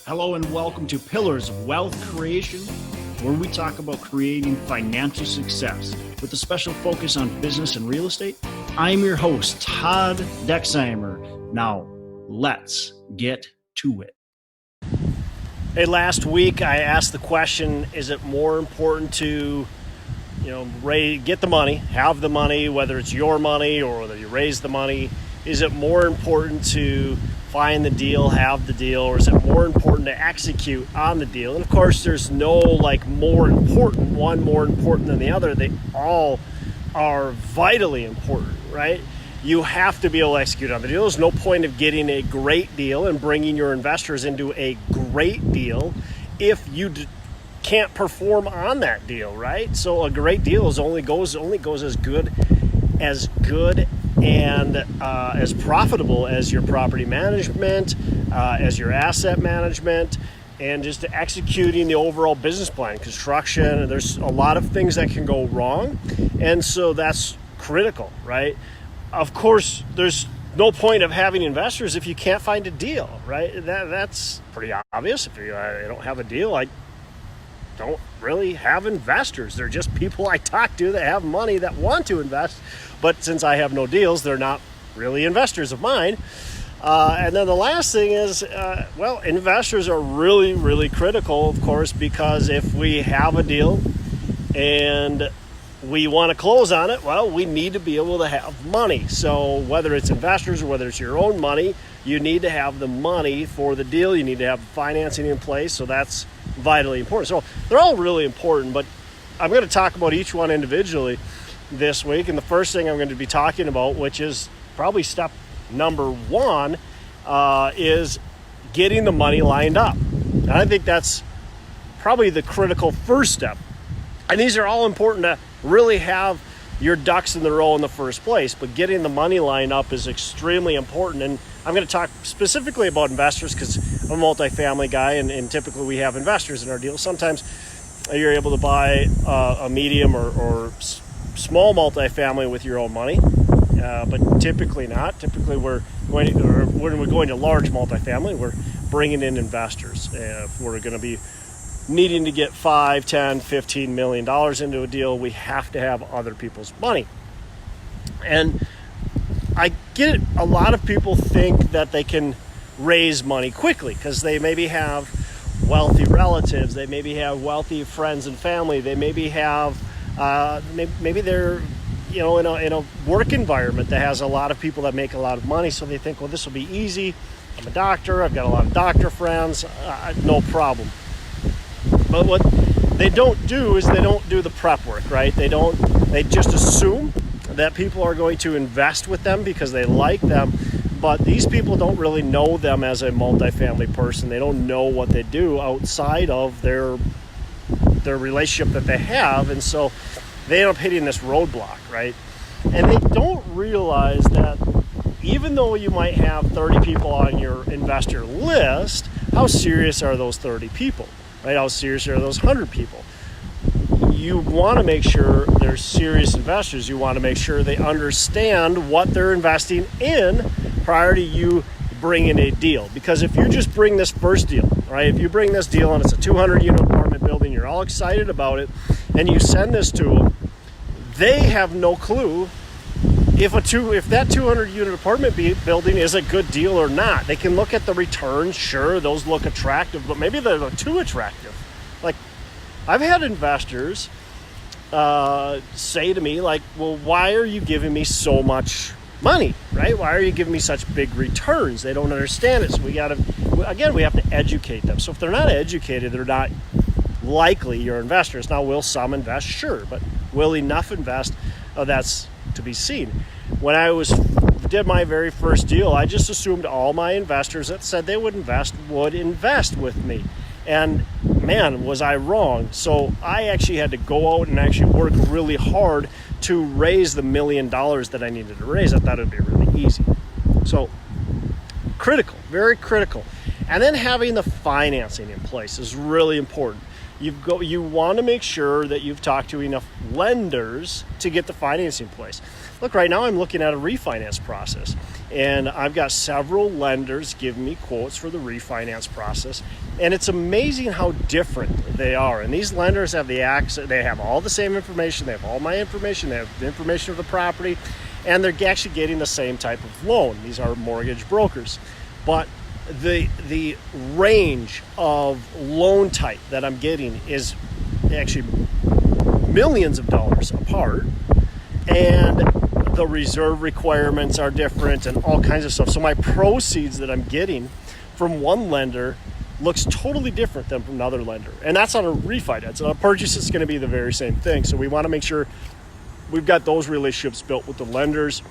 Hello and welcome to Pillars of Wealth Creation, where we talk about creating financial success with a special focus on business and real estate. I'm your host, Todd Dexheimer. Now, let's get to it. Hey, last week I asked the question, is it more important to, get the money, have the money, whether it's your money or whether you raise the money? Is it more important to find the deal, have the deal, or is it more important to execute on the deal? And of course, there's no more important, one more important than the other. They all are vitally important, right? You have to be able to execute on the deal. There's no point of getting a great deal and bringing your investors into a great deal if you can't perform on that deal, right? So a great deal only goes as good and as profitable as your property management, as your asset management, and just executing the overall business plan, construction. There's a lot of things that can go wrong, and so that's critical, right? Of course, there's no point of having investors if you can't find a deal, right? That's pretty obvious. If you don't have a deal, I don't really have investors. They're just people I talk to that have money that want to invest, but since I have no deals, they're not really investors of mine. And then the last thing is, investors are really, really critical, of course, because if we have a deal and we want to close on it, well, we need to be able to have money. So whether it's investors or whether it's your own money, you need to have the money for the deal. You need to have financing in place. So that's vitally important. So they're all really important, but I'm going to talk about each one individually this week. And the first thing I'm going to be talking about, which is probably step number one, is getting the money lined up. And I think that's probably the critical first step. And these are all important to really have your ducks in the row in the first place, but getting the money lined up is extremely important. And I'm going to talk specifically about investors because I'm a multifamily guy, and typically we have investors in our deals. Sometimes you're able to buy a medium or small multifamily with your own money, but typically not. Typically when we're going to large multifamily, we're bringing in investors. If we're going to be needing to get $5, $10, $15 million into a deal, we have to have other people's money. And I get it. A lot of people think that they can raise money quickly because they maybe have wealthy relatives, they maybe have wealthy friends and family, they maybe have maybe they're in a work environment that has a lot of people that make a lot of money, so they think, well, this will be easy. I'm a doctor, I've got a lot of doctor friends, no problem. But what they don't do is they don't do the prep work, right? They just assume that people are going to invest with them because they like them, but these people don't really know them as a multifamily person. They don't know what they do outside of their relationship that they have, and so they end up hitting this roadblock, right? And they don't realize that even though you might have 30 people on your investor list, how serious are those 30 people? Right? How serious are those 100 people? You want to make sure they're serious investors. You want to make sure they understand what they're investing in prior to you bringing a deal. Because if you just bring this first deal, right? If you bring this deal and it's a 200-unit apartment building, you're all excited about it, and you send this to them, they have no clue if that 200-unit apartment building is a good deal or not. They can look at the returns. Sure, those look attractive, but maybe they're too attractive. Like, I've had investors say to me, well, why are you giving me so much money, right? Why are you giving me such big returns? They don't understand it. So we have to educate them. So if they're not educated, they're not likely your investors. Now, will some invest? Sure, but will enough invest? That's to be seen. When I did my very first deal, I just assumed all my investors that said they would invest with me. And man, was I wrong. So I actually had to go out and actually work really hard to raise the $1 million that I needed to raise. I thought it would be really easy. So critical, very critical. And then having the financing in place is really important. You want to make sure that you've talked to enough lenders to get the financing in place. Look, right now I'm looking at a refinance process, and I've got several lenders giving me quotes for the refinance process, and it's amazing how different they are. And these lenders have the access, they have all the same information, they have all my information, they have the information of the property, and they're actually getting the same type of loan. These are mortgage brokers. But the range of loan type that I'm getting is actually millions of dollars apart, and the reserve requirements are different and all kinds of stuff. So my proceeds that I'm getting from one lender looks totally different than from another lender, and that's on a refinance. On a purchase, it's going to be the very same thing. So we want to make sure we've got those relationships built with the lenders.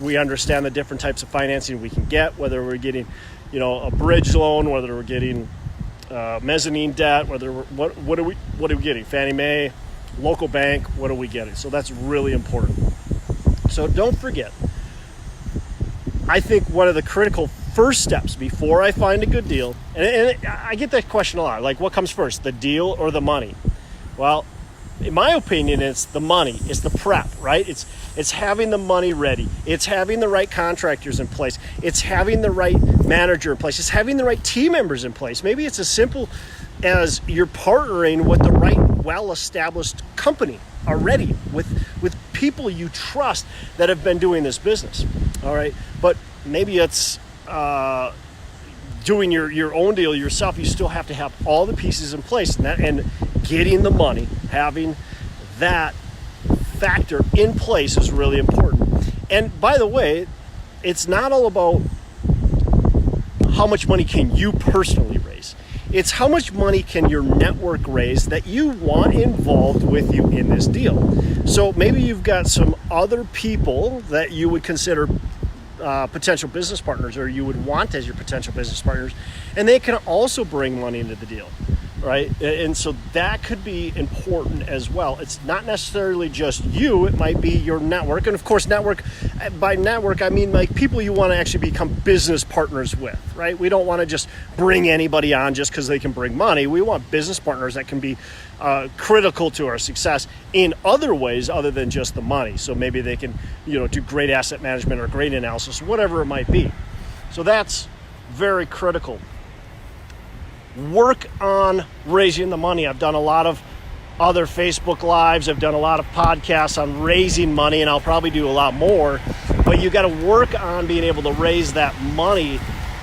We understand the different types of financing we can get, whether we're getting, a bridge loan, whether we're getting mezzanine debt, what are we getting? Fannie Mae, local bank, what are we getting? So that's really important. So don't forget, I think one of the critical first steps before I find a good deal, and I get that question a lot, like what comes first, the deal or the money? Well, in my opinion, it's the money. It's the prep, right? It's having the money ready. It's having the right contractors in place. It's having the right manager in place. It's having the right team members in place. Maybe it's as simple as you're partnering with the right well-established company already, with people you trust that have been doing this business, all right? But maybe it's doing your own deal yourself. You still have to have all the pieces in place, and getting the money, having that factor in place is really important. And by the way, it's not all about how much money can you personally raise. It's how much money can your network raise that you want involved with you in this deal. So maybe you've got some other people that you would consider potential business partners, or you would want as your potential business partners, and they can also bring money into the deal, right? And so that could be important as well. It's not necessarily just you, it might be your network. And of course, by network, I mean like people you want to actually become business partners with, right? We don't want to just bring anybody on just because they can bring money. We want business partners that can be critical to our success in other ways other than just the money. So maybe they can, do great asset management or great analysis, whatever it might be. So that's very critical. Work on raising the money. I've done a lot of other Facebook Lives. I've done a lot of podcasts on raising money, and I'll probably do a lot more. But you got to work on being able to raise that money.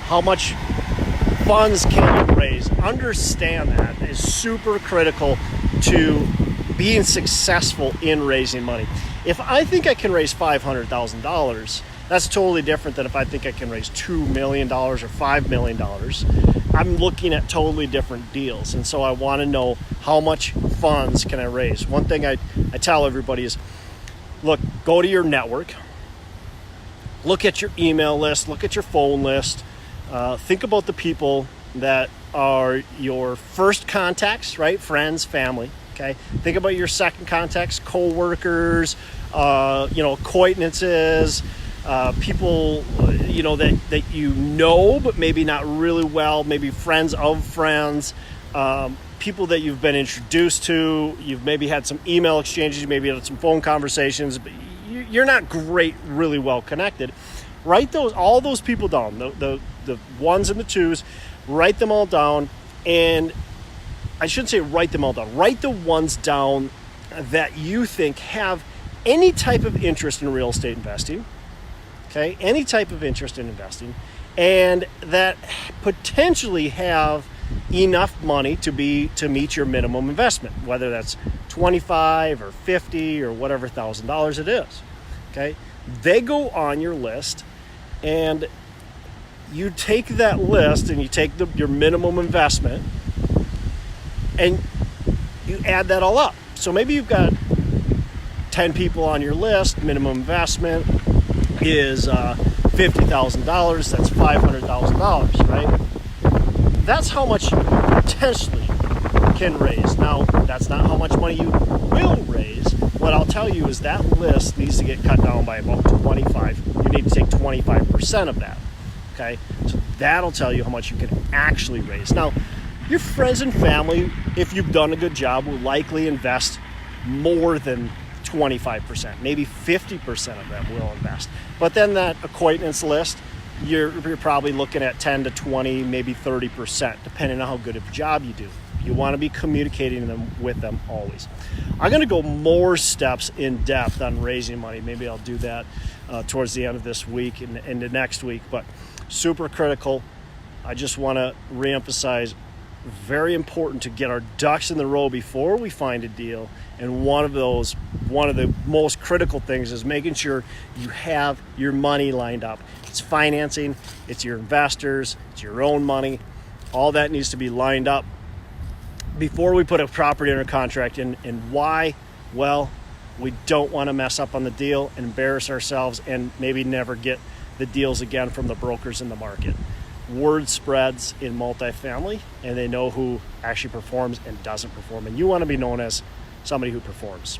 How much funds can you raise? Understand that is super critical to being successful in raising money. If I think I can raise $500,000, that's totally different than if I think I can raise $2 million or $5 million. I'm looking at totally different deals. And so I want to know how much funds can I raise. One thing I tell everybody is, look, go to your network, look at your email list, look at your phone list, think about the people that are your first contacts, right? Friends, family, okay? Think about your second contacts, co-workers, acquaintances, people, that but maybe not really well, maybe friends of friends, people that you've been introduced to, you've maybe had some email exchanges, you maybe had some phone conversations, but you're not really well connected. Write all those people down, the ones and the twos, write them all down. And I shouldn't say write them all down, write the ones down that you think have any type of interest in real estate investing, okay, any type of interest in investing, and that potentially have enough money to meet your minimum investment, whether that's $25 or $50 or whatever $1,000 it is, okay? They go on your list, and you take that list and you take your minimum investment and you add that all up. So maybe you've got 10 people on your list, minimum investment is $50,000, that's $500,000, right? That's how much you potentially can raise. Now, that's not how much money you will raise. What I'll tell you is that list needs to get cut down by about 25. You need to take 25% of that, okay? So that'll tell you how much you can actually raise. Now, Your friends and family, if you've done a good job, will likely invest more than 25%, maybe 50% of them will invest. But then that acquaintance list, you're probably looking at 10 to 20, maybe 30%, depending on how good of a job you do. You want to be communicating with them always. I'm going to go more steps in depth on raising money. Maybe I'll do that towards the end of this week and into next week, but super critical. I just want to reemphasize, very important to get our ducks in the row before we find a deal. And one of the most critical things is making sure you have your money lined up. It's financing, it's your investors, it's your own money. All that needs to be lined up before we put a property under contract. And why? Well, we don't want to mess up on the deal, embarrass ourselves, and maybe never get the deals again from the brokers in the market. Word spreads in multifamily, and they know who actually performs and doesn't perform. And you want to be known as somebody who performs.